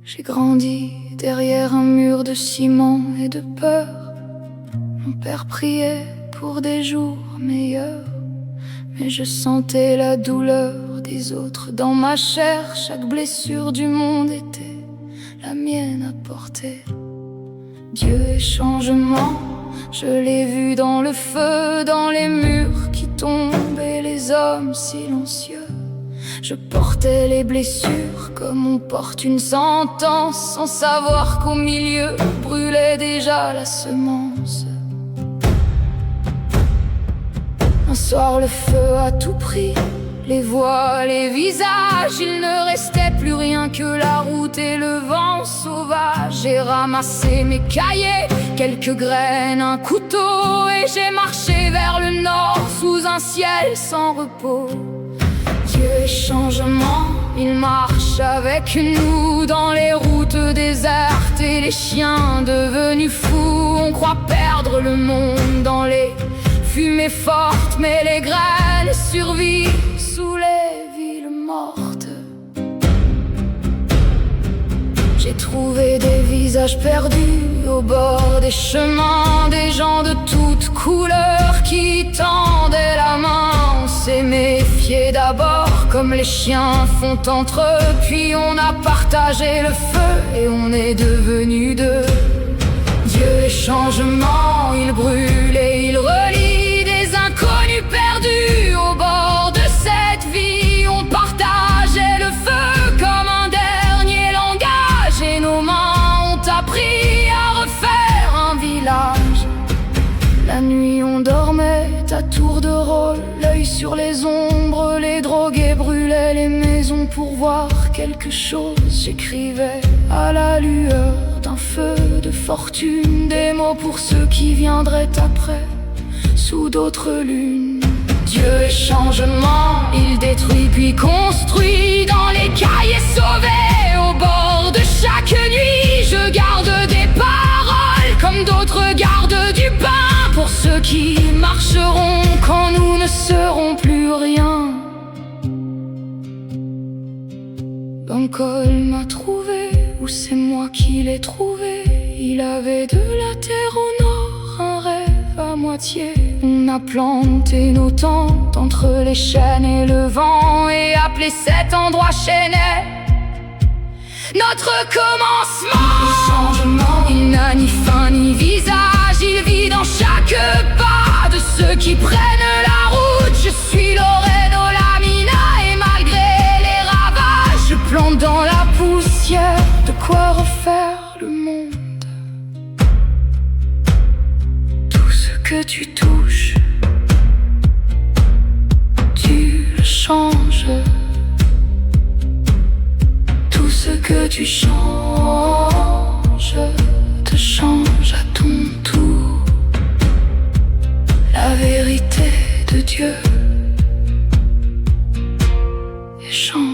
J'ai grandi derrière un mur de ciment et de peur. Mon père priait pour des jours meilleurs, mais je sentais la douleur des autres dans ma chair. Chaque blessure du monde était la mienne à porter. Dieu est changement, je l'ai vu dans le feu, dans les murs qui tombent et les hommes silencieux. Je portais les blessures comme on porte une sentence, sans savoir qu'au milieu brûlait déjà la semence. Un soir le feu a tout pris, les voix, les visages. Il ne restait plus rien que la route et le vent sauvage. J'ai ramassé mes cahiers, quelques graines, un couteau, et j'ai marché vers le nord sous un ciel sans repos. Dieu est changement, il marche avec nous dans les routes désertes et les chiens devenus fous. On croit perdre le monde dans les fumées fortes, mais les graines survivent sous les villes mortes. J'ai trouvé des visages perdus au bord des chemins, des gens de toutes couleurs qui tendaient la main. On s'est méfié d'abord comme les chiens font entre eux, puis on a partagé le feu et on est devenus deux. Dieu est changement, il brûle et il relie des inconnus perdus au bord de cette vie. On partageait le feu comme un dernier langage, et nos mains ont appris à refaire un village. La nuit on dormait à tour de rôle, l'œil sur les ombres. Les drogués brûlaient les maisons pour voir quelque chose. J'écrivais à la lueur d'un feu de fortune des mots pour ceux qui viendraient après, sous d'autres lunes. Dieu est changement, il détruit puis construit dans les cahiers sauvés au bord de chaque nuit. Je garde des paroles comme d'autres gardent du pain pour ceux qui marcheront quand nous ne serons plus rien. Un col m'a trouvé, ou c'est moi qui l'ai trouvé. Il avait de la terre au nord, un rêve à moitié. On a planté nos tentes entre les chênes et le vent, et appelé cet endroit Chênay notre commencement. Le changement, il n'a ni fin ni visage, il vit dans chaque pas de ceux qui prennent la route. Je suis Loreno Lamina, et malgré les ravages, je plante dans la poussière de quoi refaire le monde. Tout ce que tu touches, tu le changes. Tout ce que tu changes te change à ton tour. La vérité de Dieu est change.